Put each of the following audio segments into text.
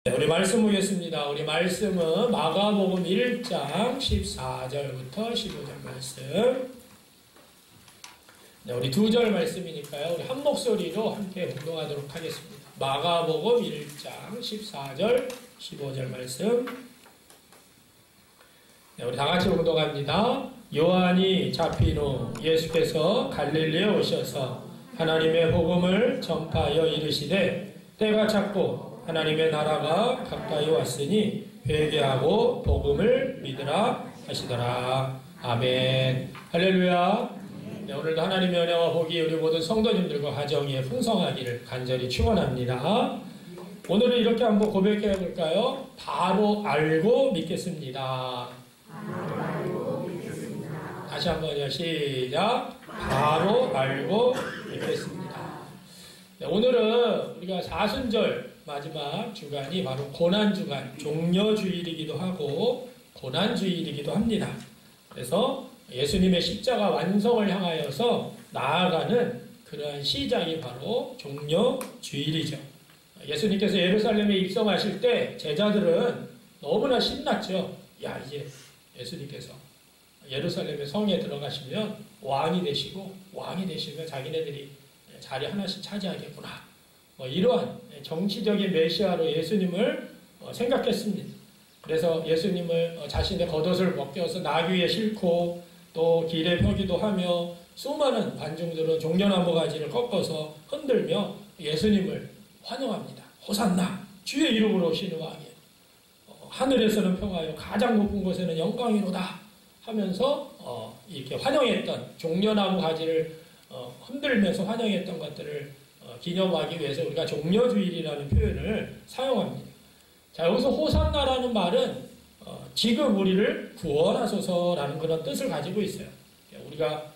네, 우리 말씀 보겠습니다. 우리 말씀은 마가복음 1장 14절부터 15절 말씀. 네, 우리 2절 말씀이니까요. 우리 한 목소리로 함께 운동하도록 하겠습니다. 마가복음 1장 14절 15절 말씀. 네, 우리 다 같이 운동합니다. 요한이 잡힌 후 예수께서 갈릴리에 오셔서 하나님의 복음을 전파하여 이르시되 때가 찼고 하나님의 나라가 가까이 왔으니 회개하고 복음을 믿으라 하시더라. 아멘. 할렐루야. 네, 오늘도 하나님의 은혜와 복이 우리 모든 성도님들과 가정에 풍성하기를 간절히 축원합니다. 오늘은 이렇게 한번 고백해 볼까요? 바로 알고 믿겠습니다. 다시 한번요. 시작. 바로 알고 믿겠습니다. 네, 오늘은 우리가 사순절 마지막 주간이 바로 고난주간, 종려주일이기도 하고 고난주일이기도 합니다. 그래서 예수님의 십자가 완성을 향하여서 나아가는 그러한 시작이 바로 종려주일이죠. 예수님께서 예루살렘에 입성하실 때 제자들은 너무나 신났죠. 야, 이제 예수님께서 예루살렘의 성에 들어가시면 왕이 되시면 자기네들이 자리 하나씩 차지하겠구나. 이러한 정치적인 메시아로 예수님을 생각했습니다. 그래서 예수님을 자신의 겉옷을 벗겨서 나귀에 싣고 또 길에 펴기도 하며 수많은 관중들은 종려나무 가지를 꺾어서 흔들며 예수님을 환영합니다. 호산나 주의 이름으로 오시는 왕이에요. 하늘에서는 평화요 가장 높은 곳에는 영광이로다 하면서 이렇게 환영했던 종려나무 가지를 흔들면서 환영했던 것들을 기념하기 위해서 우리가 종려주일이라는 표현을 사용합니다. 자, 여기서 호산나라는 말은 지금 우리를 구원하소서라는 그런 뜻을 가지고 있어요. 우리가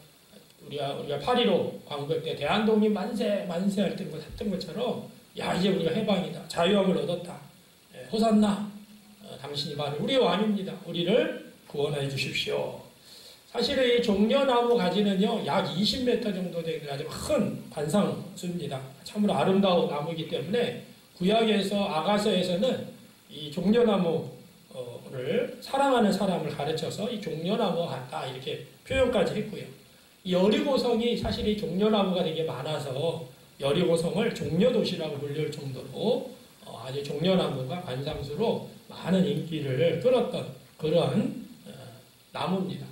8.15 광복 때 대한독립 만세 만세 할 때 했던 것처럼 야, 이제 우리가 해방이다. 자유함을 얻었다. 호산나 당신이 바로 우리의 왕입니다. 우리를 구원해 주십시오. 사실은 이 종려나무 가지는요, 약 20m 정도 되는 아주 큰 관상수입니다. 참으로 아름다운 나무이기 때문에 구약에서 아가서에서는 이 종려나무를 사랑하는 사람을 가르쳐서 이 종려나무와 같다 이렇게 표현까지 했고요. 이 여리고성이 사실 이 종려나무가 되게 많아서 여리고성을 종려도시라고 불릴 정도로 아주 종려나무가 관상수로 많은 인기를 끌었던 그러한 나무입니다.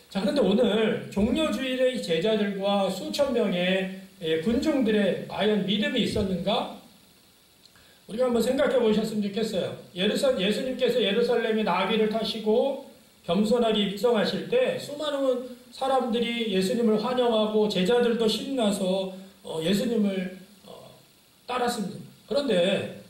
자, 그런데 오늘 종려주일의 제자들과 수천 명의 군중들의 과연 믿음이 있었는가? 우리가 한번 생각해 보셨으면 좋겠어요. 예수님께서 예루살렘에 나귀를 타시고 겸손하게 입성하실 때 수많은 사람들이 예수님을 환영하고 제자들도 신나서 예수님을 따랐습니다. 그런데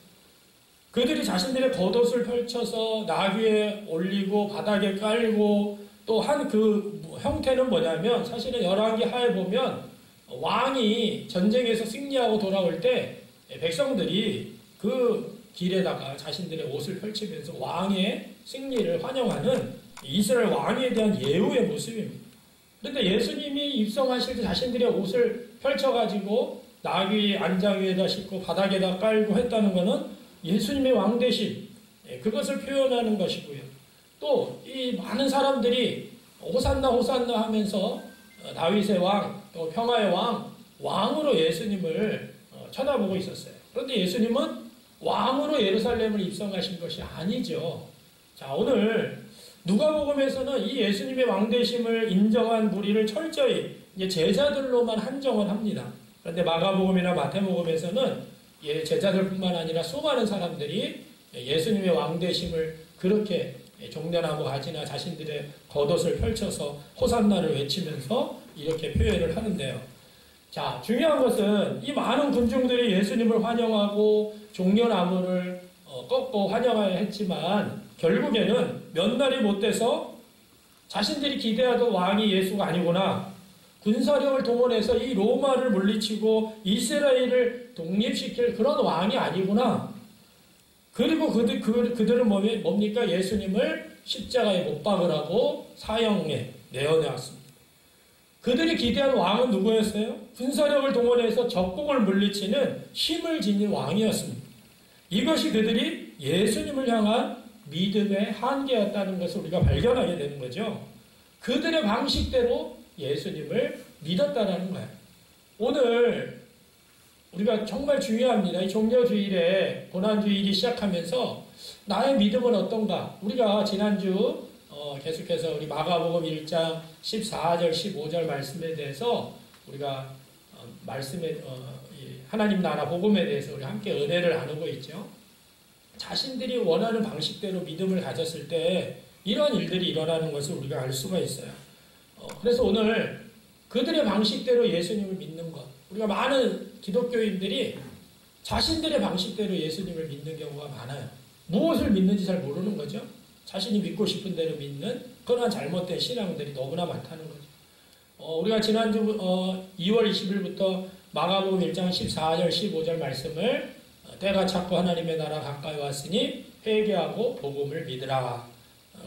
그들이 자신들의 겉옷을 펼쳐서 나귀에 올리고 바닥에 깔고 또 한 그 형태는 뭐냐면 사실은 열왕기 하에 보면 왕이 전쟁에서 승리하고 돌아올 때 백성들이 그 길에다가 자신들의 옷을 펼치면서 왕의 승리를 환영하는 이스라엘 왕에 대한 예우의 모습입니다. 그런데 예수님이 입성하실 때 자신들의 옷을 펼쳐가지고 나귀 안장 위에다 싣고 바닥에다 깔고 했다는 것은 예수님의 왕대심, 그것을 표현하는 것이고요. 또 이 많은 사람들이 호산나 호산나 하면서 다윗의 왕, 또 평화의 왕으로 예수님을 쳐다보고 있었어요. 그런데 예수님은 왕으로 예루살렘을 입성하신 것이 아니죠. 자, 오늘 누가복음에서는 이 예수님의 왕되심을 인정한 무리를 철저히 이제 제자들로만 한정을 합니다. 그런데 마가복음이나 마태복음에서는 제자들뿐만 아니라 수많은 사람들이 예수님의 왕되심을 그렇게 종려나무 가지나 자신들의 겉옷을 펼쳐서 호산나를 외치면서 이렇게 표현을 하는데요. 자, 중요한 것은 이 많은 군중들이 예수님을 환영하고 종려나무를 꺾고 환영하여 했지만 결국에는 몇 날이 못 돼서 자신들이 기대하던 왕이 예수가 아니구나. 군사력을 동원해서 이 로마를 물리치고 이스라엘을 독립시킬 그런 왕이 아니구나. 그리고 그들은 뭡니까? 예수님을 십자가에 못 박으라고 사형에 내어내었습니다. 그들이 기대한 왕은 누구였어요? 군사력을 동원해서 적국을 물리치는 힘을 지닌 왕이었습니다. 이것이 그들이 예수님을 향한 믿음의 한계였다는 것을 우리가 발견하게 되는 거죠. 그들의 방식대로 예수님을 믿었다라는 거예요. 오늘 우리가 정말 중요합니다. 이 종려주일에 고난주일이 시작하면서 나의 믿음은 어떤가? 우리가 지난주 계속해서 우리 마가복음 1장 14절 15절 말씀에 대해서 우리가 하나님 나라 복음에 대해서 우리 함께 은혜를 나누고 있죠. 자신들이 원하는 방식대로 믿음을 가졌을 때 이런 일들이 일어나는 것을 우리가 알 수가 있어요. 그래서 오늘 그들의 방식대로 예수님을 믿는 것, 우리가 많은 기독교인들이 자신들의 방식대로 예수님을 믿는 경우가 많아요. 무엇을 믿는지 잘 모르는 거죠. 자신이 믿고 싶은 대로 믿는 그러한 잘못된 신앙들이 너무나 많다는 거죠. 우리가 지난주 2월 20일부터 마가복음 1장 14절 15절 말씀을 때가 찼고 하나님의 나라 가까이 왔으니 회개하고 복음을 믿으라.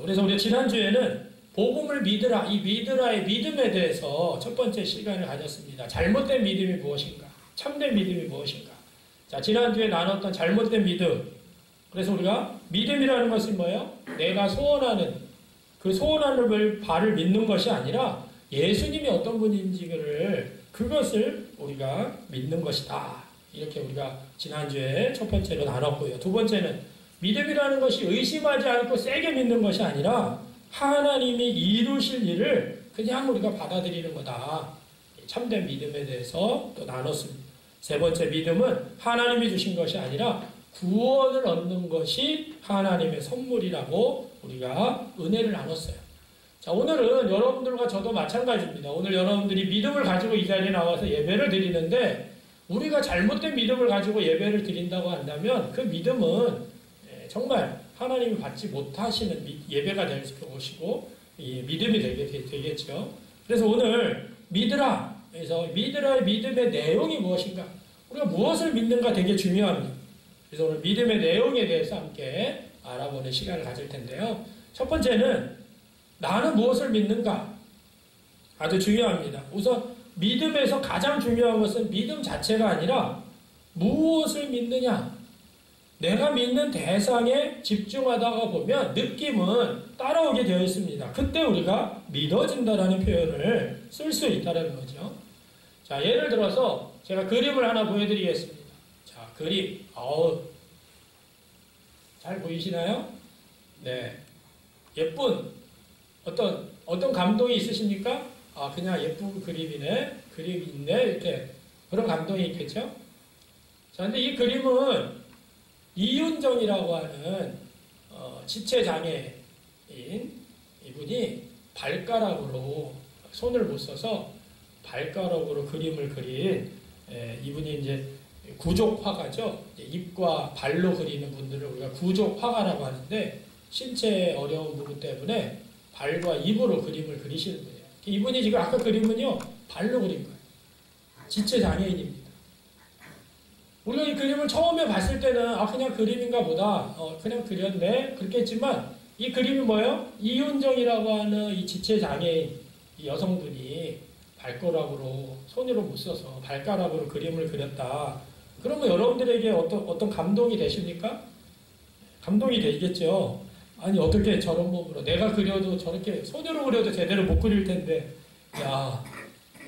그래서 우리 지난주에는 복음을 믿으라, 이 믿으라의 믿음에 대해서 첫 번째 시간을 가졌습니다. 잘못된 믿음이 무엇인가? 참된 믿음이 무엇인가? 자, 지난주에 나눴던 잘못된 믿음. 그래서 우리가 믿음이라는 것은 뭐예요? 내가 소원하는 그 소원하는 바를 믿는 것이 아니라 예수님이 어떤 분인지를 그것을 우리가 믿는 것이다. 이렇게 우리가 지난주에 첫 번째로 나눴고요. 두 번째는 믿음이라는 것이 의심하지 않고 세게 믿는 것이 아니라 하나님이 이루실 일을 그냥 우리가 받아들이는 거다. 참된 믿음에 대해서 또 나눴습니다. 세 번째 믿음은 하나님이 주신 것이 아니라 구원을 얻는 것이 하나님의 선물이라고 우리가 은혜를 나눴어요. 자, 오늘은 여러분들과 저도 마찬가지입니다. 오늘 여러분들이 믿음을 가지고 이 자리에 나와서 예배를 드리는데 우리가 잘못된 믿음을 가지고 예배를 드린다고 한다면 그 믿음은 정말 하나님이 받지 못하시는 예배가 될 것이고 믿음이 되겠죠. 그래서 오늘 믿으라. 그래서 믿으라의 믿음의 내용이 무엇인가? 우리가 무엇을 믿는가 되게 중요합니다. 그래서 오늘 믿음의 내용에 대해서 함께 알아보는 시간을 가질 텐데요. 첫 번째는 나는 무엇을 믿는가? 아주 중요합니다. 우선 믿음에서 가장 중요한 것은 믿음 자체가 아니라 무엇을 믿느냐? 내가 믿는 대상에 집중하다가 보면 느낌은 따라오게 되어 있습니다. 그때 우리가 믿어진다라는 표현을 쓸 수 있다는 거죠. 자, 예를 들어서 제가 그림을 하나 보여드리겠습니다. 자, 그림. 잘 보이시나요? 네. 예쁜 어떤 감동이 있으십니까? 그냥 예쁜 그림이네. 그림이 있네. 이렇게 그런 감동이 있겠죠? 자, 근데 이 그림은 이윤정이라고 하는 지체장애인 이분이 발가락으로 손을 못 써서 발가락으로 그림을 그린 이분이 이제 구족화가죠. 입과 발로 그리는 분들을 우리가 구족화가라고 하는데 신체 어려운 부분 때문에 발과 입으로 그림을 그리시는 거예요. 이분이 지금 아까 그림은요 발로 그린 거예요. 지체장애인입니다. 우리가 이 그림을 처음에 봤을 때는 그냥 그림인가 보다 그냥 그렸네 그렇게 했지만 이 그림이 뭐예요? 이윤정이라고 하는 이 지체장애인 이 여성분이 발가락으로 손으로 못 써서 발가락으로 그림을 그렸다. 그러면 여러분들에게 어떤 감동이 되십니까? 감동이 되겠죠. 아니 어떻게 저런 몸으로 내가 그려도 저렇게 손으로 그려도 제대로 못 그릴 텐데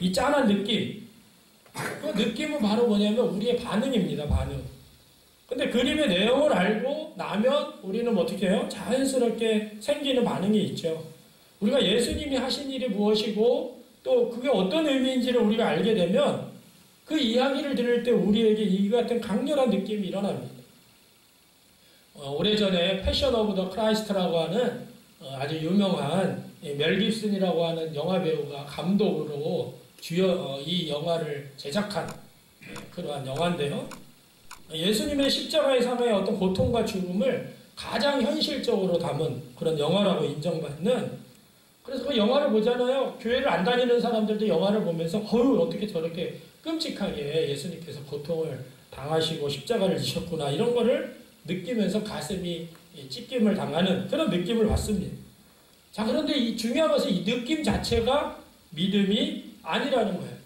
이 짠한 느낌 그 느낌은 바로 뭐냐면 우리의 반응입니다. 반응. 근데 그림의 내용을 알고 나면 우리는 어떻게 해요? 자연스럽게 생기는 반응이 있죠. 우리가 예수님이 하신 일이 무엇이고 또 그게 어떤 의미인지를 우리가 알게 되면 그 이야기를 들을 때 우리에게 이 같은 강렬한 느낌이 일어납니다. 오래전에 패션 오브 더 크라이스트라고 하는 아주 유명한 멜 깁슨이라고 하는 영화배우가 감독으로 이 영화를 제작한 그러한 영화인데요. 예수님의 십자가의 삶의 어떤 고통과 죽음을 가장 현실적으로 담은 그런 영화라고 인정받는 그래서 그 영화를 보잖아요. 교회를 안 다니는 사람들도 영화를 보면서 어떻게 저렇게 끔찍하게 예수님께서 고통을 당하시고 십자가를 지셨구나 이런 거를 느끼면서 가슴이 찢김을 당하는 그런 느낌을 받습니다. 자, 그런데 이 중요한 것은 이 느낌 자체가 믿음이 아니라는 거예요.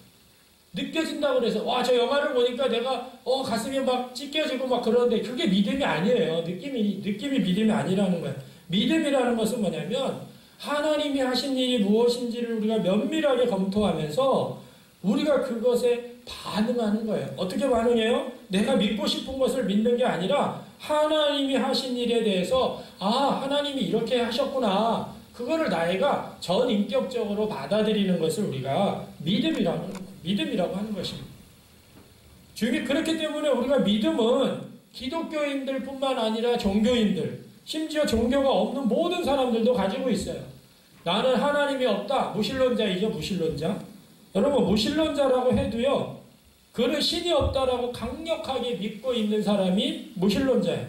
느껴진다고 그래서 와, 저 영화를 보니까 내가 가슴이 막 찢겨지고 막 그러는데 그게 믿음이 아니에요. 느낌이 믿음이 아니라는 거예요. 믿음이라는 것은 뭐냐면 하나님이 하신 일이 무엇인지를 우리가 면밀하게 검토하면서 우리가 그것에 반응하는 거예요. 어떻게 반응해요? 내가 믿고 싶은 것을 믿는 게 아니라 하나님이 하신 일에 대해서 하나님이 이렇게 하셨구나. 그거를 나이가 전인격적으로 받아들이는 것을 우리가 믿음이라고 하는 것입니다. 그렇기 때문에 우리가 믿음은 기독교인들 뿐만 아니라 종교인들, 심지어 종교가 없는 모든 사람들도 가지고 있어요. 나는 하나님이 없다. 무신론자이죠, 무신론자. 여러분, 무신론자라고 해도요, 그는 신이 없다라고 강력하게 믿고 있는 사람이 무신론자예요.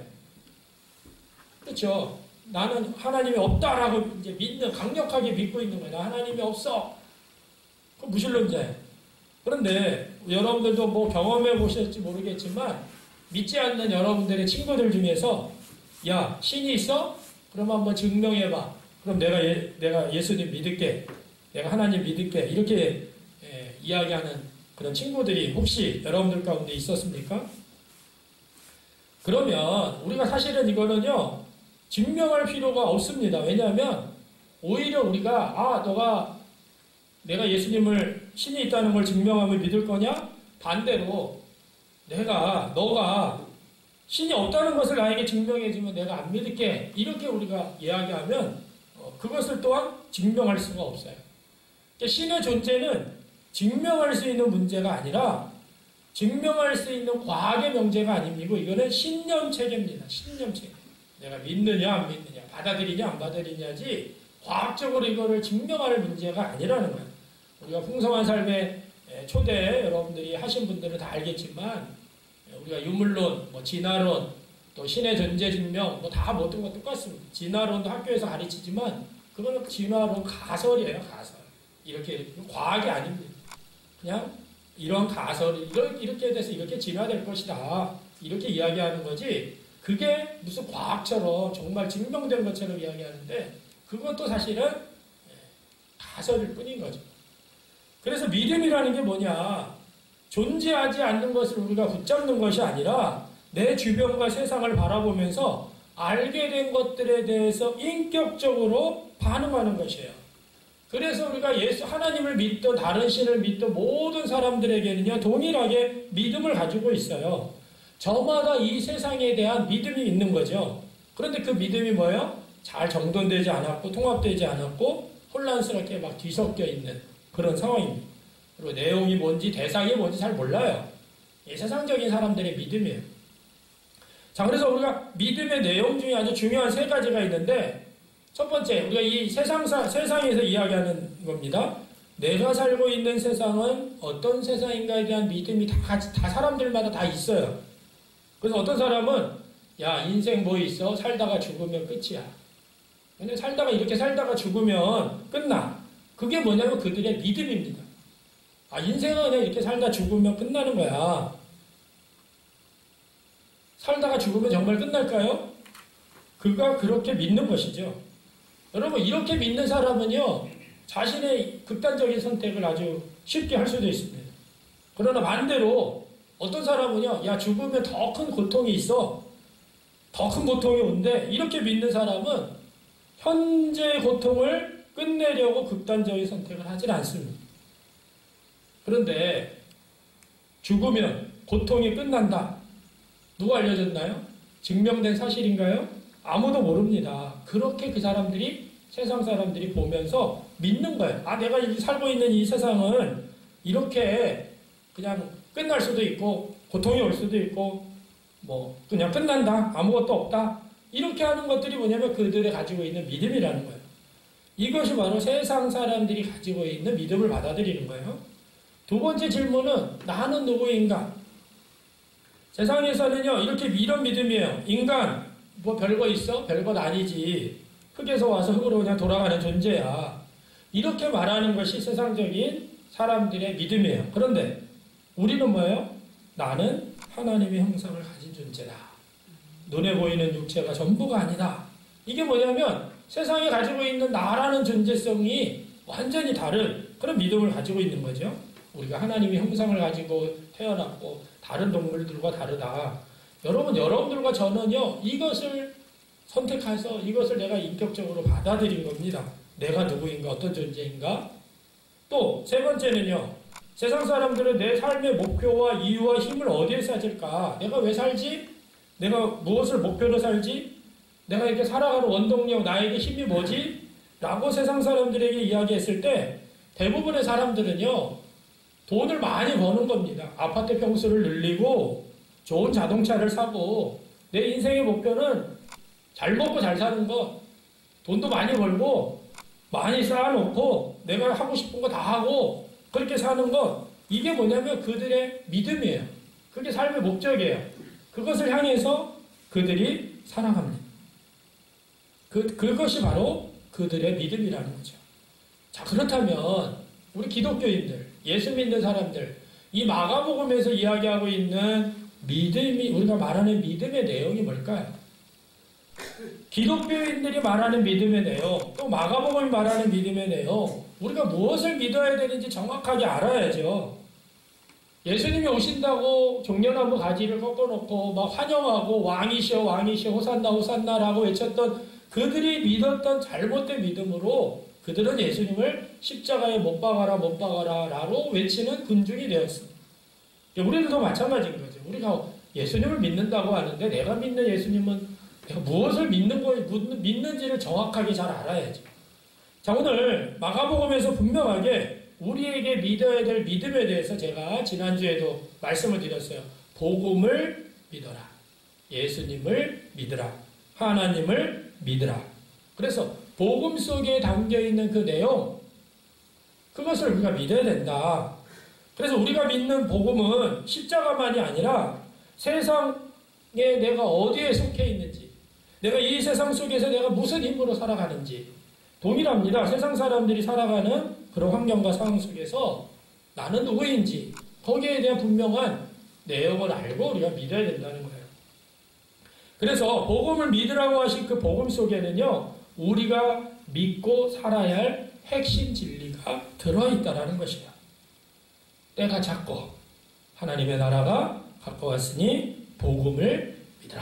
그렇죠? 나는 하나님이 없다라고 이제 강력하게 믿고 있는 거예요. 나 하나님이 없어. 그 무신론자예요. 그런데 여러분들도 뭐 경험해 보셨을지 모르겠지만 믿지 않는 여러분들의 친구들 중에서 야, 신이 있어? 그럼 한번 증명해봐. 그럼 내가 예수님 믿을게. 내가 하나님 믿을게. 이렇게 이야기하는 그런 친구들이 혹시 여러분들 가운데 있었습니까? 그러면 우리가 사실은 이거는요, 증명할 필요가 없습니다. 왜냐하면 오히려 우리가 내가 예수님을 신이 있다는 걸 증명하면 믿을 거냐? 반대로 너가 신이 없다는 것을 나에게 증명해주면 내가 안 믿을게. 이렇게 우리가 이야기하면 그것을 또한 증명할 수가 없어요. 신의 존재는 증명할 수 있는 문제가 아니라 증명할 수 있는 과학의 명제가 아니고 이거는 신념체계입니다. 신념체계. 내가 믿느냐 안 믿느냐, 받아들이냐 안 받아들이냐지 과학적으로 이거를 증명할 문제가 아니라는 거예요. 우리가 풍성한 삶의 초대 여러분들이 하신 분들은 다 알겠지만 우리가 유물론, 진화론, 또 신의 존재 증명 다 모든 거 똑같습니다. 진화론도 학교에서 가르치지만 그거는 진화론 가설이에요. 가설. 이렇게 과학이 아닙니다. 그냥 이런 가설이 이렇게 돼서 이렇게 진화될 것이다. 이렇게 이야기하는 거지 그게 무슨 과학처럼 정말 증명된 것처럼 이야기하는데 그것도 사실은 가설일 뿐인 거죠. 그래서 믿음이라는 게 뭐냐? 존재하지 않는 것을 우리가 붙잡는 것이 아니라 내 주변과 세상을 바라보면서 알게 된 것들에 대해서 인격적으로 반응하는 것이에요. 그래서 우리가 하나님을 믿던 다른 신을 믿던 모든 사람들에게는요, 동일하게 믿음을 가지고 있어요. 저마다 이 세상에 대한 믿음이 있는 거죠. 그런데 그 믿음이 뭐예요? 잘 정돈되지 않았고 통합되지 않았고 혼란스럽게 막 뒤섞여 있는 그런 상황입니다. 그리고 내용이 뭔지 대상이 뭔지 잘 몰라요. 이 세상적인 사람들의 믿음이에요. 자, 그래서 우리가 믿음의 내용 중에 아주 중요한 세 가지가 있는데 첫 번째, 우리가 이 세상에서 이야기하는 겁니다. 내가 살고 있는 세상은 어떤 세상인가에 대한 믿음이 다 사람들마다 다 있어요. 그래서 어떤 사람은 야, 인생 뭐 있어? 살다가 죽으면 끝이야. 근데 이렇게 살다가 죽으면 끝나. 그게 뭐냐면 그들의 믿음입니다. 인생은 그냥 이렇게 살다 죽으면 끝나는 거야. 살다가 죽으면 정말 끝날까요? 그가 그렇게 믿는 것이죠. 여러분, 이렇게 믿는 사람은요, 자신의 극단적인 선택을 아주 쉽게 할 수도 있습니다. 그러나 반대로 어떤 사람은요, 야, 죽으면 더 큰 고통이 있어. 더 큰 고통이 온대. 이렇게 믿는 사람은 현재의 고통을 끝내려고 극단적인 선택을 하질 않습니다. 그런데 죽으면 고통이 끝난다. 누가 알려줬나요? 증명된 사실인가요? 아무도 모릅니다. 그렇게 그 사람들이, 세상 사람들이 보면서 믿는 거예요. 내가 살고 있는 이 세상은 이렇게 그냥 끝날 수도 있고, 고통이 올 수도 있고, 그냥 끝난다. 아무것도 없다. 이렇게 하는 것들이 뭐냐면 그들이 가지고 있는 믿음이라는 거예요. 이것이 바로 세상 사람들이 가지고 있는 믿음을 받아들이는 거예요. 두 번째 질문은 나는 누구인가? 세상에서는요, 이런 믿음이에요. 인간, 별거 있어? 별것 아니지. 흙에서 와서 흙으로 그냥 돌아가는 존재야. 이렇게 말하는 것이 세상적인 사람들의 믿음이에요. 그런데 우리는 뭐예요? 나는 하나님의 형상을 가진 존재다. 눈에 보이는 육체가 전부가 아니다. 이게 뭐냐면 세상에 가지고 있는 나라는 존재성이 완전히 다른 그런 믿음을 가지고 있는 거죠. 우리가 하나님의 형상을 가지고 태어났고 다른 동물들과 다르다. 여러분들과 저는요, 이것을 선택해서 이것을 내가 인격적으로 받아들인 겁니다. 내가 누구인가, 어떤 존재인가. 또 세 번째는요, 세상 사람들은 내 삶의 목표와 이유와 힘을 어디에 찾을까? 내가 왜 살지? 내가 무엇을 목표로 살지? 내가 이렇게 살아가는 원동력, 나에게 힘이 뭐지? 라고 세상 사람들에게 이야기했을 때 대부분의 사람들은요, 돈을 많이 버는 겁니다. 아파트 평수를 늘리고 좋은 자동차를 사고, 내 인생의 목표는 잘 먹고 잘 사는 것, 돈도 많이 벌고 많이 쌓아놓고 내가 하고 싶은 거 다 하고 그렇게 사는 것, 이게 뭐냐면 그들의 믿음이에요. 그게 삶의 목적이에요. 그것을 향해서 그들이 살아갑니다. 그것이 바로 그들의 믿음이라는 거죠. 자, 그렇다면 우리 기독교인들, 예수 믿는 사람들, 이 마가복음에서 이야기하고 있는 믿음이, 우리가 말하는 믿음의 내용이 뭘까요? 기독교인들이 말하는 믿음의 내용, 또 마가복음이 말하는 믿음의 내용, 우리가 무엇을 믿어야 되는지 정확하게 알아야죠. 예수님이 오신다고 종려나무 가지를 꺾어놓고 막 환영하고 왕이시여 왕이시여 호산나 호산나라고 외쳤던 그들이 믿었던 잘못된 믿음으로 그들은 예수님을 십자가에 못 박아라 못 박아라 라고 외치는 군중이 되었습니다. 우리들도 마찬가지인 거죠. 우리가 예수님을 믿는다고 하는데 내가 믿는 예수님은 내가 무엇을 믿는지를 정확하게 잘 알아야죠. 자, 오늘 마가복음에서 분명하게 우리에게 믿어야 될 믿음에 대해서 제가 지난주에도 말씀을 드렸어요. 복음을 믿어라. 예수님을 믿으라. 하나님을 믿으라. 그래서 복음 속에 담겨있는 그 내용, 그것을 우리가 믿어야 된다. 그래서 우리가 믿는 복음은 십자가만이 아니라 세상에 내가 어디에 속해 있는지, 내가 이 세상 속에서 내가 무슨 힘으로 살아가는지 동일합니다. 세상 사람들이 살아가는 그런 환경과 상황 속에서 나는 누구인지 거기에 대한 분명한 내용을 알고 우리가 믿어야 된다는 거예요. 그래서 복음을 믿으라고 하신 그 복음 속에는요, 우리가 믿고 살아야 할 핵심 진리가 들어있다는 것이에요. 때가 찼고 하나님의 나라가 가까웠으니 복음을 믿으라.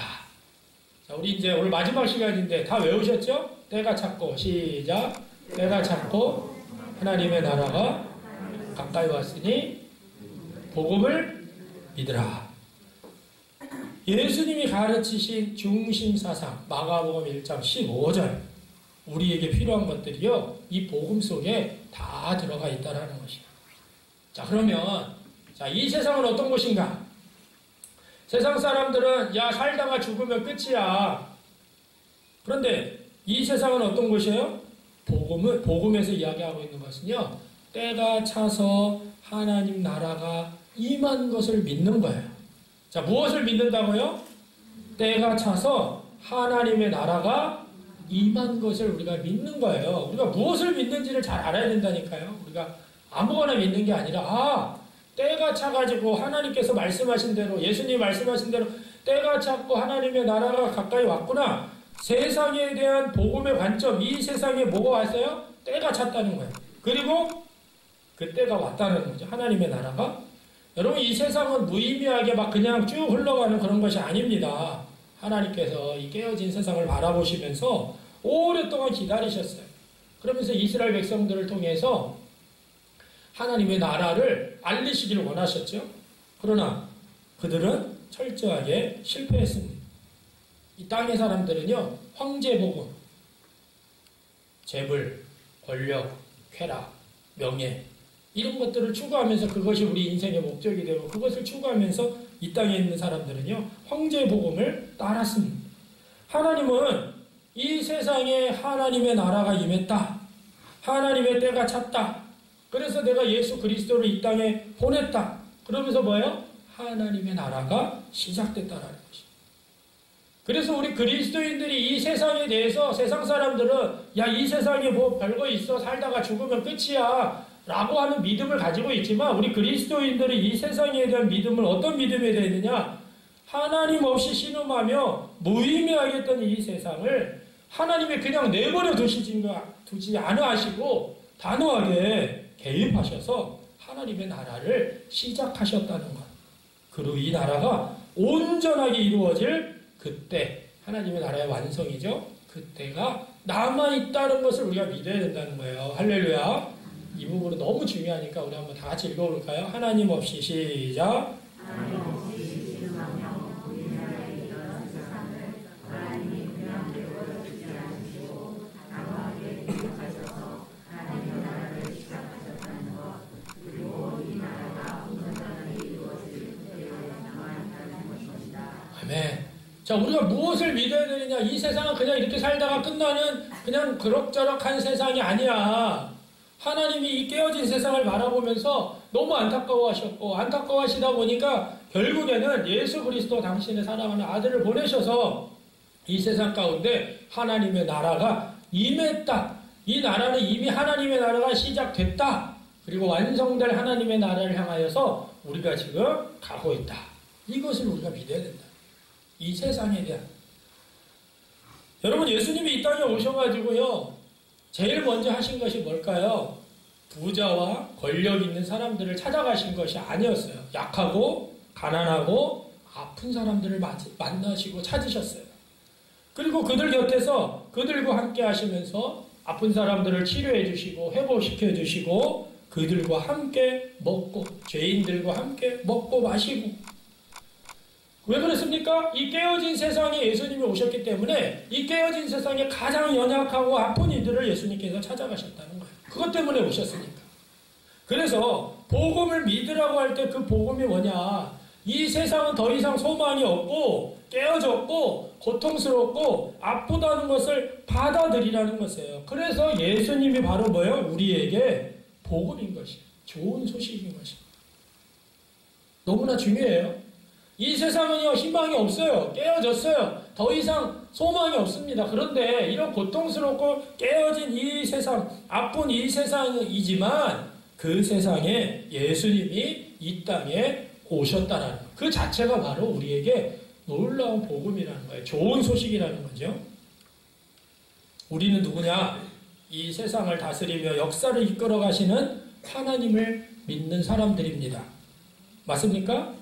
자, 우리 이제 오늘 마지막 시간인데 다 외우셨죠? 때가 찼고, 시작. 때가 찼고 하나님의 나라가 가까이 왔으니 복음을 믿으라. 예수님이 가르치신 중심사상 마가복음 1장 15절, 우리에게 필요한 것들이요, 이 복음 속에 다 들어가 있다는 것이에요. 자, 그러면 이 세상은 어떤 곳인가? 세상 사람들은 야, 살다가 죽으면 끝이야. 그런데 이 세상은 어떤 곳이에요? 복음에서 이야기하고 있는 것은요, 때가 차서 하나님 나라가 임한 것을 믿는 거예요. 자, 무엇을 믿는다고요? 때가 차서 하나님의 나라가 임한 것을 우리가 믿는 거예요. 우리가 무엇을 믿는지를 잘 알아야 된다니까요. 우리가 아무거나 믿는 게 아니라, 때가 차가지고 하나님께서 말씀하신 대로, 예수님이 말씀하신 대로 때가 찼고 하나님의 나라가 가까이 왔구나. 세상에 대한 복음의 관점, 이 세상에 뭐가 왔어요? 때가 찼다는 거예요. 그리고 그 때가 왔다는 거죠. 하나님의 나라가. 여러분, 이 세상은 무의미하게 막 그냥 쭉 흘러가는 그런 것이 아닙니다. 하나님께서 이 깨어진 세상을 바라보시면서 오랫동안 기다리셨어요. 그러면서 이스라엘 백성들을 통해서 하나님의 나라를 알리시기를 원하셨죠. 그러나 그들은 철저하게 실패했습니다. 이 땅의 사람들은요, 황제복음, 재물, 권력, 쾌락, 명예, 이런 것들을 추구하면서 그것이 우리 인생의 목적이 되고 그것을 추구하면서 이 땅에 있는 사람들은요, 황제복음을 따랐습니다. 하나님은 이 세상에 하나님의 나라가 임했다. 하나님의 때가 찼다. 그래서 내가 예수 그리스도를 이 땅에 보냈다. 그러면서 뭐예요? 하나님의 나라가 시작됐다라는 것이죠. 그래서 우리 그리스도인들이 이 세상에 대해서 세상 사람들은 야, 이 세상에 뭐 별거 있어, 살다가 죽으면 끝이야 라고 하는 믿음을 가지고 있지만, 우리 그리스도인들이 이 세상에 대한 믿음을 어떤 믿음에 대해 있느냐? 하나님 없이 신음하며 무의미하겠던 이 세상을 하나님이 그냥 내버려 두지 않으시고 단호하게 개입하셔서 하나님의 나라를 시작하셨다는 것. 그리고 이 나라가 온전하게 이루어질 그때 하나님의 나라의 완성이죠. 그때가 남아있다는 것을 우리가 믿어야 된다는 거예요. 할렐루야. 이 부분은 너무 중요하니까 우리 한번 다 같이 읽어볼까요? 하나님 없이 시작. 아멘. 자, 우리가 무엇을 믿어야 되느냐? 이 세상은 그냥 이렇게 살다가 끝나는 그냥 그럭저럭한 세상이 아니야. 하나님이 이 깨어진 세상을 바라보면서 너무 안타까워하셨고, 안타까워하시다 보니까 결국에는 예수 그리스도 당신의 사랑하는 아들을 보내셔서 이 세상 가운데 하나님의 나라가 임했다. 이 나라는 이미 하나님의 나라가 시작됐다. 그리고 완성될 하나님의 나라를 향하여서 우리가 지금 가고 있다. 이것을 우리가 믿어야 된다. 이 세상에 대한. 여러분, 예수님이 이 땅에 오셔가지고요, 제일 먼저 하신 것이 뭘까요? 부자와 권력 있는 사람들을 찾아가신 것이 아니었어요. 약하고 가난하고 아픈 사람들을 만나시고 찾으셨어요. 그리고 그들 곁에서 그들과 함께 하시면서 아픈 사람들을 치료해 주시고 회복시켜 주시고 그들과 함께 먹고 죄인들과 함께 먹고 마시고. 왜 그랬습니까? 이 깨어진 세상에 예수님이 오셨기 때문에 이 깨어진 세상에 가장 연약하고 아픈 이들을 예수님께서 찾아가셨다는 거예요. 그것 때문에 오셨으니까. 그래서 복음을 믿으라고 할 때 그 복음이 뭐냐? 이 세상은 더 이상 소망이 없고 깨어졌고 고통스럽고 아프다는 것을 받아들이라는 것이에요. 그래서 예수님이 바로 뭐예요? 우리에게 복음인 것이에요. 좋은 소식인 것이에요. 너무나 중요해요. 이 세상은요, 희망이 없어요. 깨어졌어요. 더 이상 소망이 없습니다. 그런데 이런 고통스럽고 깨어진 이 세상, 아픈 이 세상이지만 그 세상에 예수님이 이 땅에 오셨다라는 그 자체가 바로 우리에게 놀라운 복음이라는 거예요. 좋은 소식이라는 거죠. 우리는 누구냐? 이 세상을 다스리며 역사를 이끌어 가시는 하나님을 믿는 사람들입니다. 맞습니까?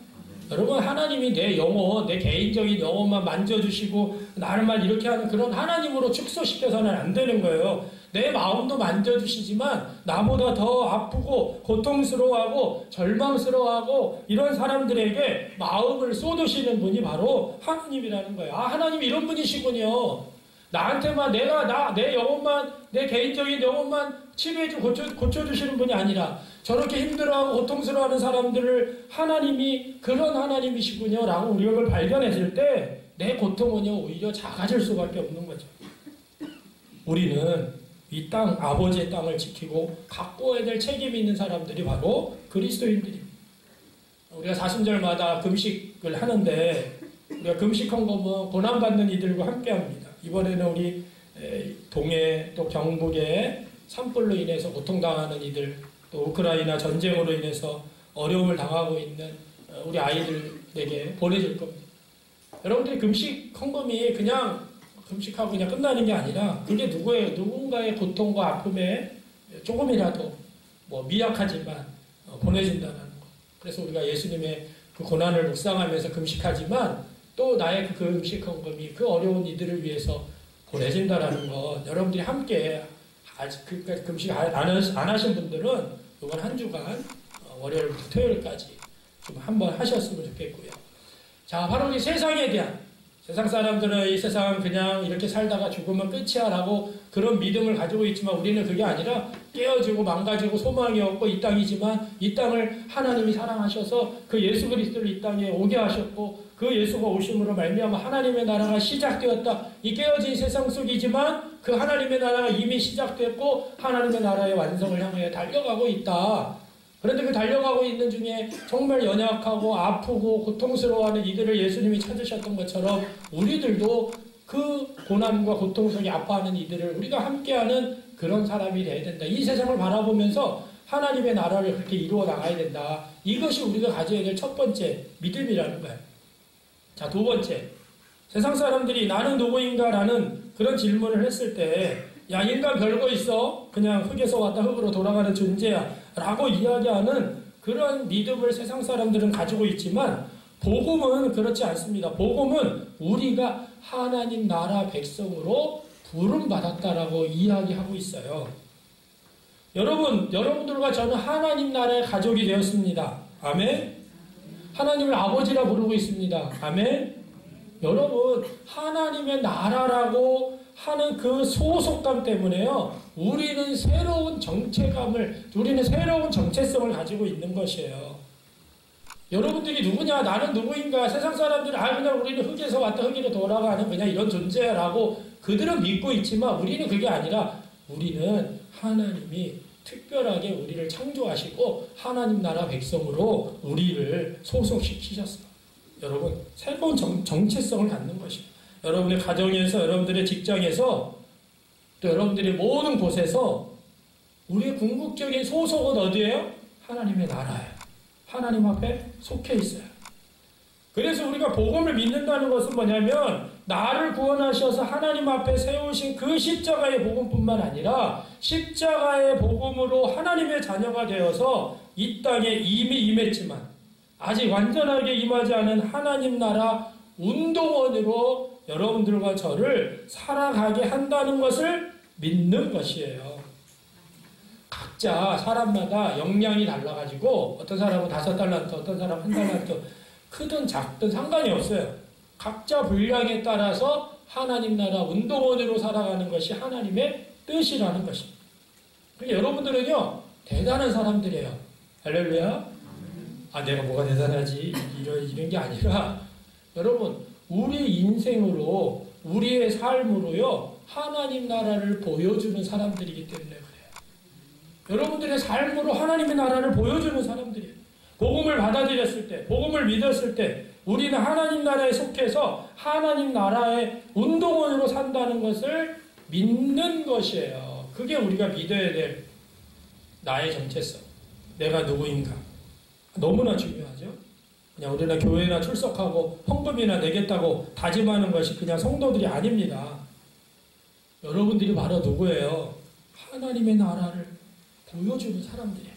여러분, 하나님이 내 영혼, 내 개인적인 영혼만 만져주시고 나를만 이렇게 하는 그런 하나님으로 축소시켜서는 안 되는 거예요. 내 마음도 만져주시지만 나보다 더 아프고 고통스러워하고 절망스러워하고 이런 사람들에게 마음을 쏟으시는 분이 바로 하나님이라는 거예요. 아, 하나님 이런 분이시군요. 나한테만 내 영혼만, 내 개인적인 영혼만 치료해주고 고쳐주시는 분이 아니라 저렇게 힘들어하고 고통스러워하는 사람들을 하나님이 그런 하나님이시군요 라고 우리가 그걸 발견했을 때 내 고통은요 오히려 작아질 수밖에 없는 거죠. 우리는 이 땅, 아버지의 땅을 지키고 가꾸어야 될 책임이 있는 사람들이 바로 그리스도인들입니다. 우리가 사순절마다 금식을 하는데 우리가 금식한 거면 고난받는 이들과 함께합니다. 이번에는 우리 동해 또 경북에 산불로 인해서 고통당하는 이들, 또 우크라이나 전쟁으로 인해서 어려움을 당하고 있는 우리 아이들에게 보내줄 겁니다. 여러분들이 금식 헌금이 그냥 금식하고 그냥 끝나는 게 아니라 그게 누군가의 고통과 아픔에 조금이라도 미약하지만 보내준다는 것. 그래서 우리가 예수님의 그 고난을 묵상하면서 금식하지만 또 나의 그 금식 헌금이 그 어려운 이들을 위해서 보내진다는 것. 여러분들이 함께 아직 그까지 금식 안 하신 분들은 이번 한 주간 월요일부터 토요일까지 좀 한번 하셨으면 좋겠고요. 자, 바로 이 세상에 대한, 세상 사람들은 이 세상은 그냥 이렇게 살다가 죽으면 끝이야 라고 그런 믿음을 가지고 있지만 우리는 그게 아니라 깨어지고 망가지고 소망이 없고 이 땅이지만 이 땅을 하나님이 사랑하셔서 그 예수 그리스도를 이 땅에 오게 하셨고 그 예수가 오심으로 말미암아 하나님의 나라가 시작되었다. 이 깨어진 세상 속이지만 그 하나님의 나라가 이미 시작됐고 하나님의 나라의 완성을 향해 달려가고 있다. 그런데 그 달려가고 있는 중에 정말 연약하고 아프고 고통스러워하는 이들을 예수님이 찾으셨던 것처럼 우리들도 그 고난과 고통 속에 아파하는 이들을 우리가 함께하는 그런 사람이 되어야 된다. 이 세상을 바라보면서 하나님의 나라를 그렇게 이루어 나가야 된다. 이것이 우리가 가져야 될 첫 번째 믿음이라는 거예요. 자, 두 번째. 세상 사람들이 나는 누구인가 라는 그런 질문을 했을 때 야, 인간 별거 있어. 그냥 흙에서 왔다 흙으로 돌아가는 존재야. 라고 이야기하는 그런 믿음을 세상 사람들은 가지고 있지만 복음은 그렇지 않습니다. 복음은 우리가 하나님 나라 백성으로 부름받았다라고 이야기하고 있어요. 여러분들과 저는 하나님 나라의 가족이 되었습니다. 아멘? 하나님을 아버지라 부르고 있습니다. 아멘? 여러분, 하나님의 나라라고 하는 그 소속감 때문에요. 우리는 새로운 정체성을 가지고 있는 것이에요. 여러분들이 누구냐? 나는 누구인가? 세상 사람들은 그냥 우리는 흙에서 왔다 흙으로 돌아가는 그냥 이런 존재라고 그들은 믿고 있지만 우리는 그게 아니라 우리는 하나님이 특별하게 우리를 창조하시고 하나님 나라 백성으로 우리를 소속시키셨어요. 여러분, 새로운 정체성을 갖는 것이에요. 여러분의 가정에서, 여러분들의 직장에서, 또 여러분들의 모든 곳에서 우리의 궁극적인 소속은 어디예요? 하나님의 나라예요. 하나님 앞에 속해 있어요. 그래서 우리가 복음을 믿는다는 것은 뭐냐면 나를 구원하셔서 하나님 앞에 세우신 그 십자가의 복음뿐만 아니라 십자가의 복음으로 하나님의 자녀가 되어서 이 땅에 이미 임했지만 아직 완전하게 임하지 않은 하나님 나라 운동원으로 여러분들과 저를 살아가게 한다는 것을 믿는 것이에요. 각자 사람마다 역량이 달라가지고 어떤 사람은 5달란트, 어떤 사람은 1달란트, 크든 작든 상관이 없어요. 각자 분량에 따라서 하나님 나라 운동원으로 살아가는 것이 하나님의 뜻이라는 것입니다. 그러니까 여러분들은요, 대단한 사람들이에요. 할렐루야. 내가 뭐가 대단하지? 이런 게 아니라, 여러분, 우리 인생으로, 우리의 삶으로요, 하나님 나라를 보여주는 사람들이기 때문에 그래요. 여러분들의 삶으로 하나님의 나라를 보여주는 사람들이에요. 복음을 받아들였을 때, 복음을 믿었을 때, 우리는 하나님 나라에 속해서 하나님 나라의 운동원으로 산다는 것을 믿는 것이에요. 그게 우리가 믿어야 될 나의 정체성. 내가 누구인가. 너무나 중요하죠. 그냥 우리나 교회나 출석하고 헌금이나 내겠다고 다짐하는 것이 그냥 성도들이 아닙니다. 여러분들이 바로 누구예요? 하나님의 나라를 보여주는 사람들이에요.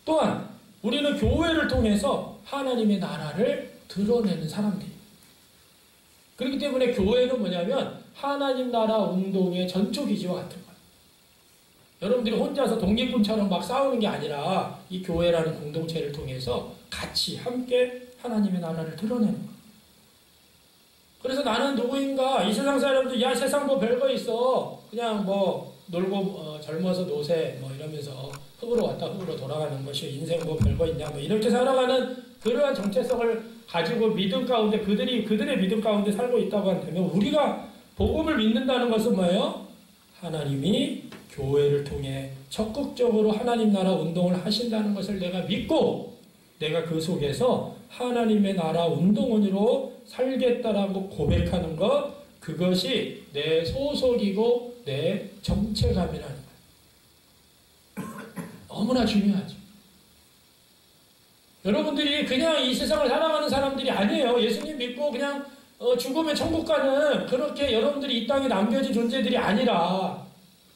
또한 우리는 교회를 통해서 하나님의 나라를 드러내는 사람들이에요. 그렇기 때문에 교회는 뭐냐면 하나님 나라 운동의 전초기지와 같은 거예요. 여러분들이 혼자서 독립군처럼 막 싸우는 게 아니라 이 교회라는 공동체를 통해서 같이 함께 하나님의 나라를 드러내는 거예요. 그래서 나는 누구인가? 이 세상 사람들, 야, 세상 뭐 별거 있어. 그냥 뭐 놀고 젊어서 노세 뭐 이러면서 흙으로 왔다 흙으로 돌아가는 것이 인생 뭐 별거 있냐 뭐 이렇게 살아가는 그러한 정체성을 가지고 믿음 가운데 그들의 믿음 가운데 살고 있다고 한다면 우리가 복음을 믿는다는 것은 뭐예요? 하나님이 교회를 통해 적극적으로 하나님 나라 운동을 하신다는 것을 내가 믿고 내가 그 속에서 하나님의 나라 운동원으로 살겠다라고 고백하는 것, 그것이 내 소속이고 내 정체감이라는 거예요. 너무나 중요하죠. 여러분들이 그냥 이 세상을 살아가는 사람들이 아니에요. 예수님 믿고 그냥 죽음의 천국 가는 그렇게 여러분들이 이 땅에 남겨진 존재들이 아니라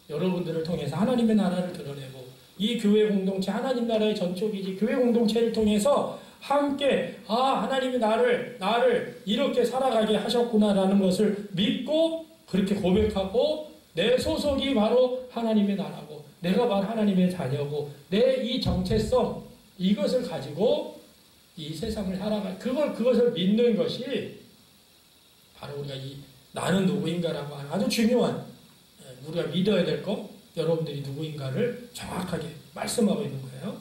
여러분들을 통해서 하나님의 나라를 드러내고 이 교회 공동체, 하나님 나라의 전초기지 교회 공동체를 통해서 함께 하나님이 나를 이렇게 살아가게 하셨구나라는 것을 믿고 그렇게 고백하고 내 소속이 바로 하나님의 나라고 내가 바로 하나님의 자녀고 내 이 정체성 이것을 가지고 이 세상을 살아가 그것을 믿는 것이 바로 우리가 이 나는 누구인가라고 하는 아주 중요한 우리가 믿어야 될 것 여러분들이 누구인가를 정확하게 말씀하고 있는 거예요.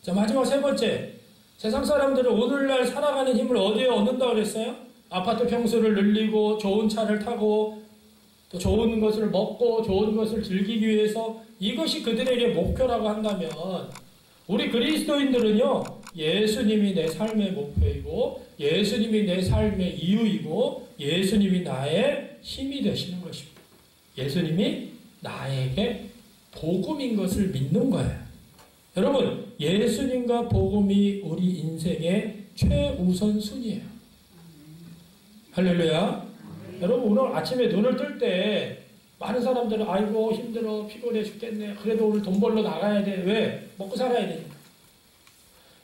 자, 마지막 세 번째, 세상 사람들은 오늘날 살아가는 힘을 어디에 얻는다고 그랬어요? 아파트 평수를 늘리고 좋은 차를 타고 또 좋은 것을 먹고 좋은 것을 즐기기 위해서 이것이 그들에게 목표라고 한다면 우리 그리스도인들은요, 예수님이 내 삶의 목표이고 예수님이 내 삶의 이유이고 예수님이 나의 힘이 되시는 것입니다. 예수님이 나에게 복음인 것을 믿는 거예요. 여러분, 예수님과 복음이 우리 인생의 최우선 순위예요. 할렐루야. 여러분, 오늘 아침에 눈을 뜰 때 많은 사람들은 아이고 힘들어 피곤해 죽겠네. 그래도 오늘 돈 벌러 나가야 돼. 왜? 먹고 살아야 되니까.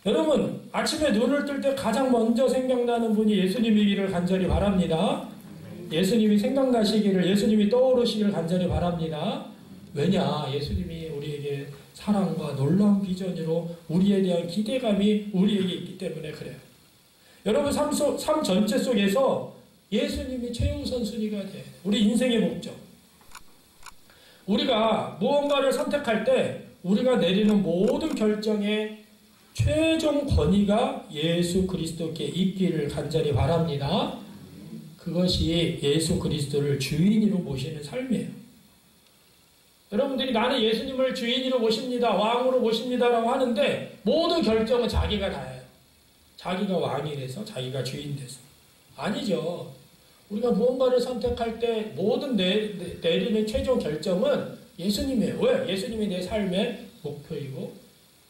여러분 아침에 눈을 뜰 때 가장 먼저 생각나는 분이 예수님이기를 간절히 바랍니다. 예수님이 생각나시기를, 예수님이 떠오르시기를 간절히 바랍니다. 왜냐? 예수님이 우리에게 사랑과 놀라운 비전으로 우리에 대한 기대감이 우리에게 있기 때문에 그래요. 여러분 삶 전체 속에서 예수님이 최우선순위가 돼. 우리 인생의 목적. 우리가 무언가를 선택할 때 우리가 내리는 모든 결정의 최종 권위가 예수 그리스도께 있기를 간절히 바랍니다. 그것이 예수 그리스도를 주인으로 모시는 삶이에요. 여러분들이 나는 예수님을 주인으로 모십니다. 왕으로 모십니다라고 하는데 모든 결정은 자기가 다 해요. 자기가 왕이 돼서 자기가 주인 돼서. 아니죠. 우리가 무언가를 선택할 때 모든 내리는 최종 결정은 예수님이에요. 왜? 예수님이 내 삶의 목표이고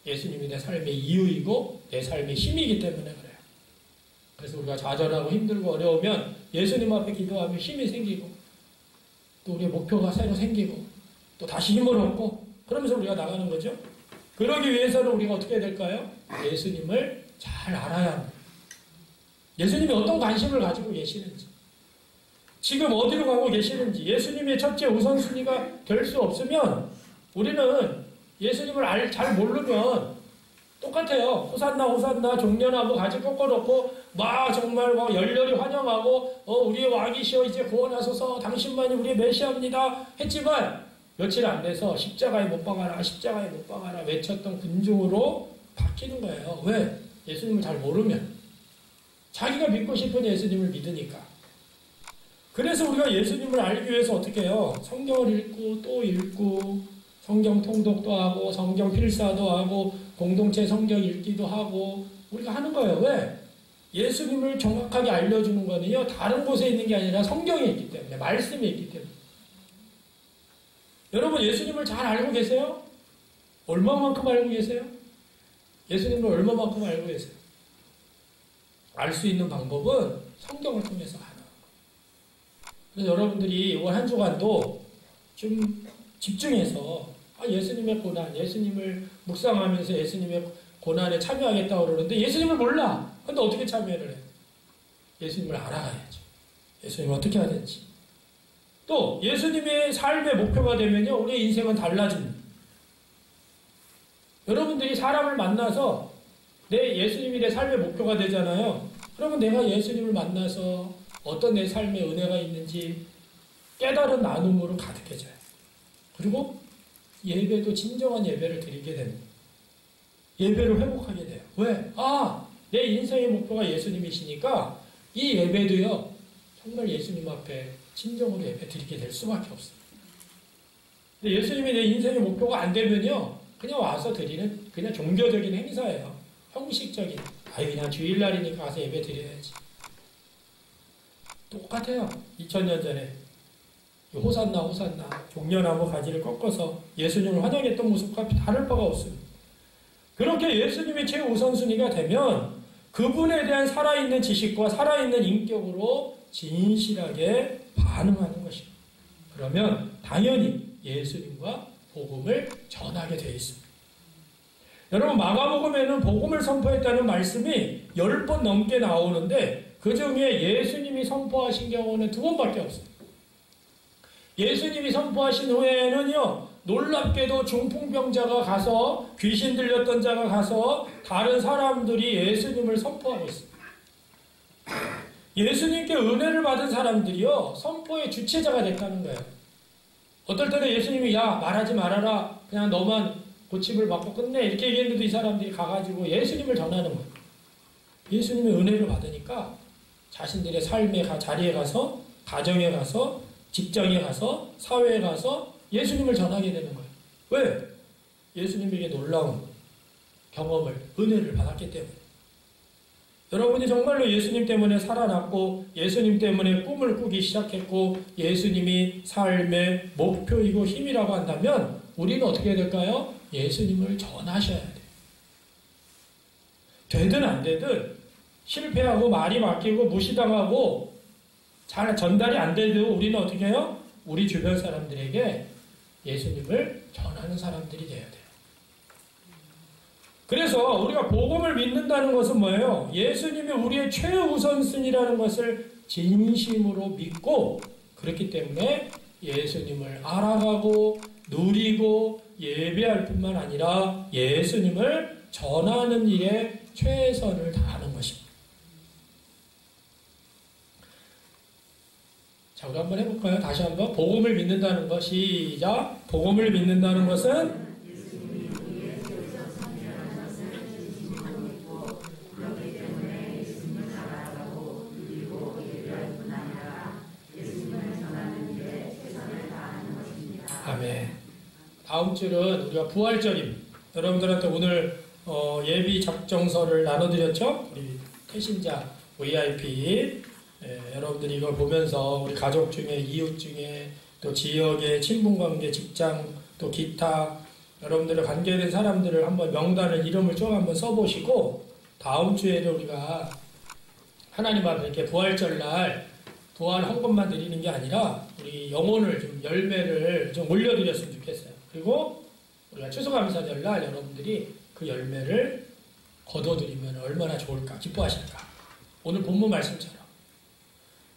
예수님이 내 삶의 이유이고 내 삶의 힘이기 때문에 그래요. 그래서 우리가 좌절하고 힘들고 어려우면 예수님 앞에 기도하면 힘이 생기고 또 우리의 목표가 새로 생기고 또 다시 힘을 얻고 그러면서 우리가 나가는 거죠. 그러기 위해서는 우리가 어떻게 해야 될까요? 예수님을 잘 알아야 합니다. 예수님이 어떤 관심을 가지고 계시는지 지금 어디로 가고 계시는지 예수님의 첫째 우선순위가 될 수 없으면 우리는 예수님을 잘 모르면 똑같아요. 호산나 호산나 종려나무 가지 꺾어놓고 막 정말 막 열렬히 환영하고 우리의 왕이시여 이제 구원하소서 당신만이 우리의 메시아입니다 했지만 며칠 안 돼서 십자가에 못 박아라 십자가에 못 박아라 외쳤던 군중으로 바뀌는 거예요. 왜? 예수님을 잘 모르면 자기가 믿고 싶은 예수님을 믿으니까. 그래서 우리가 예수님을 알기 위해서 어떻게 해요? 성경을 읽고 또 읽고 성경 통독도 하고 성경 필사도 하고 공동체 성경 읽기도 하고 우리가 하는 거예요. 왜? 예수님을 정확하게 알려주는 거는요. 다른 곳에 있는 게 아니라 성경에 있기 때문에 말씀에 있기 때문에. 여러분 예수님을 잘 알고 계세요? 얼마만큼 알고 계세요? 예수님을 얼마만큼 알고 계세요? 알 수 있는 방법은 성경을 통해서 하는 거예요. 그래서 여러분들이 이번 한 주간도 좀 집중해서 예수님의 고난, 예수님을 묵상하면서 예수님의 고난에 참여하겠다고 그러는데 예수님을 몰라. 근데 어떻게 참여를 해? 예수님을 알아가야죠. 예수님을 어떻게 해야 되는지. 또 예수님의 삶의 목표가 되면요. 우리의 인생은 달라집니다. 여러분들이 사람을 만나서 예수님이 내 삶의 목표가 되잖아요. 그러면 내가 예수님을 만나서 어떤 내 삶의 은혜가 있는지 깨달은 나눔으로 가득해져요. 그리고 예배도 진정한 예배를 드리게 됩니다. 예배를 회복하게 돼요. 왜? 내 인생의 목표가 예수님이시니까 이 예배도요. 정말 예수님 앞에 진정으로 예배 드리게 될 수밖에 없어요. 근데 예수님이 내 인생의 목표가 안 되면요. 그냥 와서 드리는 그냥 종교적인 행사예요. 형식적인. 그냥 주일날이니까 가서 예배 드려야지. 똑같아요. 2000년 전에 호산나 호산나 종려나무 가지를 꺾어서 예수님을 환영했던 모습과 다를 바가 없습니다. 그렇게 예수님이 최우선순위가 되면 그분에 대한 살아있는 지식과 살아있는 인격으로 진실하게 반응하는 것입니다. 그러면 당연히 예수님과 복음을 전하게 되어 있습니다. 여러분 마가복음에는 복음을 선포했다는 말씀이 10번 넘게 나오는데 그 중에 예수님이 선포하신 경우는 2번밖에 없습니다. 예수님이 선포하신 후에는요. 놀랍게도 중풍병자가 가서 귀신 들렸던 자가 가서 다른 사람들이 예수님을 선포하고 있습니다. 예수님께 은혜를 받은 사람들이요. 선포의 주체자가 됐다는 거예요. 어떨 때는 예수님이 말하지 말아라. 그냥 너만 고침을 받고 끝내. 이렇게 얘기했는데도 이 사람들이 가가지고 예수님을 전하는 거예요. 예수님의 은혜를 받으니까 자신들의 삶의 자리에 가서 가정에 가서 직장에 가서 사회에 가서 예수님을 전하게 되는 거예요. 왜? 예수님에게 놀라운 경험을 은혜를 받았기 때문에. 여러분이 정말로 예수님 때문에 살아났고 예수님 때문에 꿈을 꾸기 시작했고 예수님이 삶의 목표이고 힘이라고 한다면 우리는 어떻게 해야 될까요? 예수님을 전하셔야 돼요. 되든 안 되든 실패하고 말이 막히고 무시당하고 잘 전달이 안 돼도 우리는 어떻게 해요? 우리 주변 사람들에게 예수님을 전하는 사람들이 되어야 돼요. 그래서 우리가 복음을 믿는다는 것은 뭐예요? 예수님이 우리의 최우선순위라는 것을 진심으로 믿고, 그렇기 때문에 예수님을 알아가고 누리고 예배할 뿐만 아니라 예수님을 전하는 일에 최선을 다하는 것입니다. 자, 우리 한번 해볼까요? 다시 한번. 복음을 믿는다는 것, 시작. 복음을 믿는다는 것은 아멘. 다음 줄은 우리가 부활절임. 여러분들한테 오늘 예비 작정서를 나눠드렸죠? 우리 태신자 VIP. 여러분들이 이걸 보면서 우리 가족 중에, 이웃 중에, 또 지역의 친분관계, 직장, 또 기타 여러분들의 관계된 사람들을 한번 명단을, 이름을 좀 한번 써보시고, 다음 주에는 우리가 하나님 앞에 이렇게 부활절날 부활 헌금만 드리는 게 아니라 우리 영혼을 좀, 열매를 좀 올려드렸으면 좋겠어요. 그리고 우리가 추수감사절날 여러분들이 그 열매를 거둬들이면 얼마나 좋을까, 기뻐하실까. 오늘 본문 말씀처럼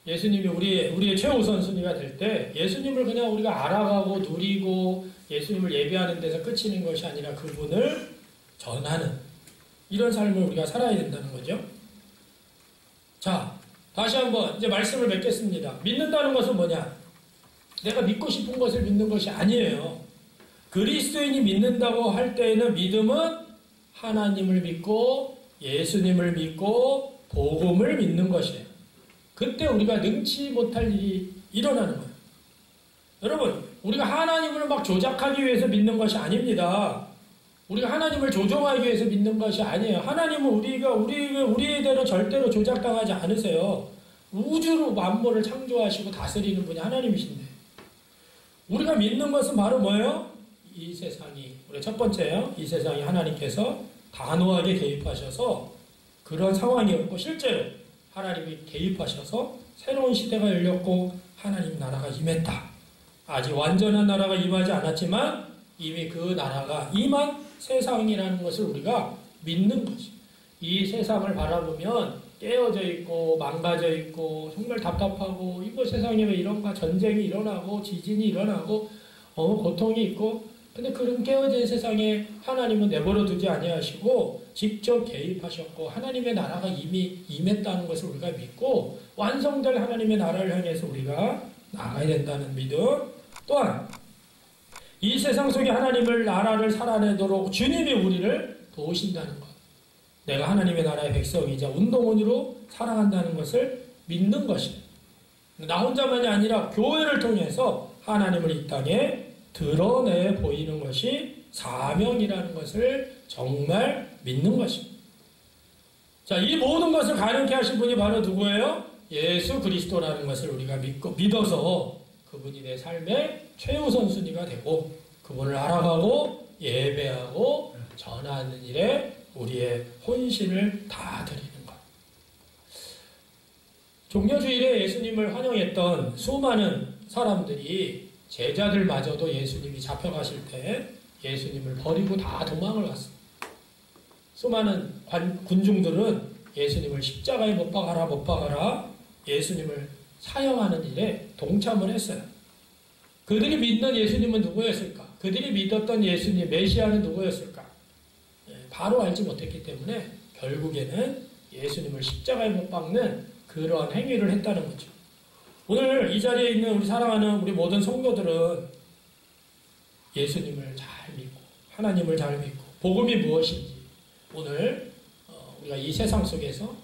예수님이 우리의 최우선 순위가 될 때 예수님을 그냥 우리가 알아가고 누리고 예수님을 예배하는 데서 그치는 것이 아니라 그분을 전하는 이런 삶을 우리가 살아야 된다는 거죠. 자, 다시 한번 이제 말씀을 맺겠습니다. 믿는다는 것은 뭐냐? 내가 믿고 싶은 것을 믿는 것이 아니에요. 그리스도인이 믿는다고 할 때에는 믿음은 하나님을 믿고 예수님을 믿고 복음을 믿는 것이에요. 그때 우리가 능치 못할 일이 일어나는 거예요. 여러분, 우리가 하나님을 막 조작하기 위해서 믿는 것이 아닙니다. 우리가 하나님을 조종하기 위해서 믿는 것이 아니에요. 하나님은 우리대로 절대로 조작당하지 않으세요. 우주로 만물을 창조하시고 다스리는 분이 하나님이신데, 우리가 믿는 것은 바로 뭐예요? 이 세상이, 우리 첫 번째요. 이 세상이 하나님께서 단호하게 개입하셔서 그런 상황이었고, 실제로 하나님이 개입하셔서 새로운 시대가 열렸고 하나님 나라가 임했다. 아직 완전한 나라가 임하지 않았지만 이미 그 나라가 임한 세상이라는 것을 우리가 믿는 거지. 이 세상을 바라보면 깨어져 있고 망가져 있고 정말 답답하고, 이거 세상에 왜 이런가, 전쟁이 일어나고 지진이 일어나고 고통이 있고, 근데 그런 깨어진 세상에 하나님은 내버려 두지 아니하시고 직접 개입하셨고 하나님의 나라가 이미 임했다는 것을 우리가 믿고 완성될 하나님의 나라를 향해서 우리가 나가야 된다는 믿음. 또한 이 세상 속에 하나님을 나라를 살아내도록 주님이 우리를 도우신다는 것. 내가 하나님의 나라의 백성이자 운동원으로 살아간다는 것을 믿는 것이에요. 나 혼자만이 아니라 교회를 통해서 하나님을 이 땅에 드러내 보이는 것이 사명이라는 것을 정말 믿는 것입니다. 자, 이 모든 것을 가능케 하신 분이 바로 누구예요? 예수 그리스도라는 것을 우리가 믿어서 그분이 내 삶의 최우선순위가 되고 그분을 알아가고 예배하고 전하는 일에 우리의 혼신을 다 드리는 것. 종려주일에 예수님을 환영했던 수많은 사람들이, 제자들마저도 예수님이 잡혀가실 때 예수님을 버리고 다 도망을 갔어요. 수많은 군중들은 예수님을 십자가에 못 박아라 예수님을 사형하는 일에 동참을 했어요. 그들이 믿는 예수님은 누구였을까? 그들이 믿었던 예수님 메시아는 누구였을까? 바로 알지 못했기 때문에 결국에는 예수님을 십자가에 못 박는 그러한 행위를 했다는 거죠. 오늘 이 자리에 있는 우리 사랑하는 우리 모든 성도들은 예수님을 잘 믿고 하나님을 잘 믿고 복음이 무엇인지, 오늘 우리가 이 세상 속에서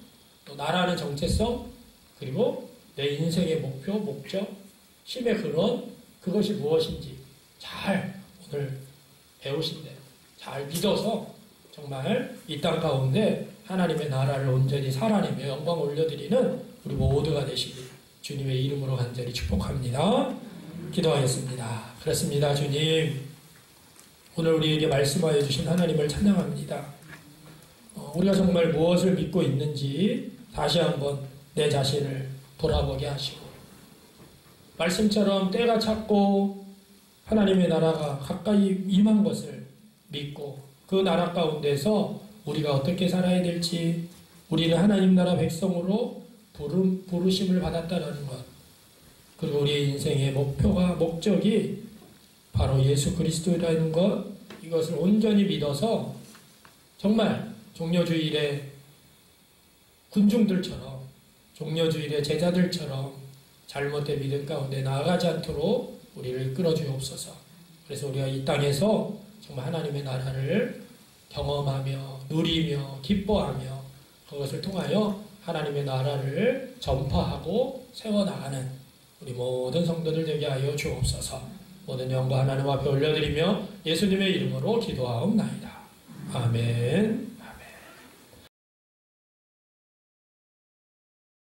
또 나라는 정체성, 그리고 내 인생의 목표, 목적, 힘의 근원, 그것이 무엇인지 잘 오늘 배우신 대로 잘 믿어서 정말 이 땅 가운데 하나님의 나라를 온전히 살아내며 영광을 올려드리는 우리 모두가 되시길 주님의 이름으로 간절히 축복합니다. 기도하겠습니다. 그렇습니다. 주님, 오늘 우리에게 말씀하여 주신 하나님을 찬양합니다. 우리가 정말 무엇을 믿고 있는지 다시 한번 내 자신을 돌아보게 하시고, 말씀처럼 때가 찼고 하나님의 나라가 가까이 임한 것을 믿고 그 나라 가운데서 우리가 어떻게 살아야 될지, 우리는 하나님 나라 백성으로 부르심을 받았다는 것, 그리고 우리의 인생의 목표가 목적이 바로 예수 그리스도라는 것, 이것을 온전히 믿어서 정말 종려주일의 군중들처럼, 종려주일의 제자들처럼 잘못된 믿음 가운데 나아가지 않도록 우리를 끌어주옵소서. 그래서 우리가 이 땅에서 정말 하나님의 나라를 경험하며 누리며 기뻐하며 그것을 통하여 하나님의 나라를 전파하고 세워나가는 우리 모든 성도들 되게 하여 주옵소서. 모든 영광 하나님 앞에 올려드리며 예수님의 이름으로 기도하옵나이다. 아멘.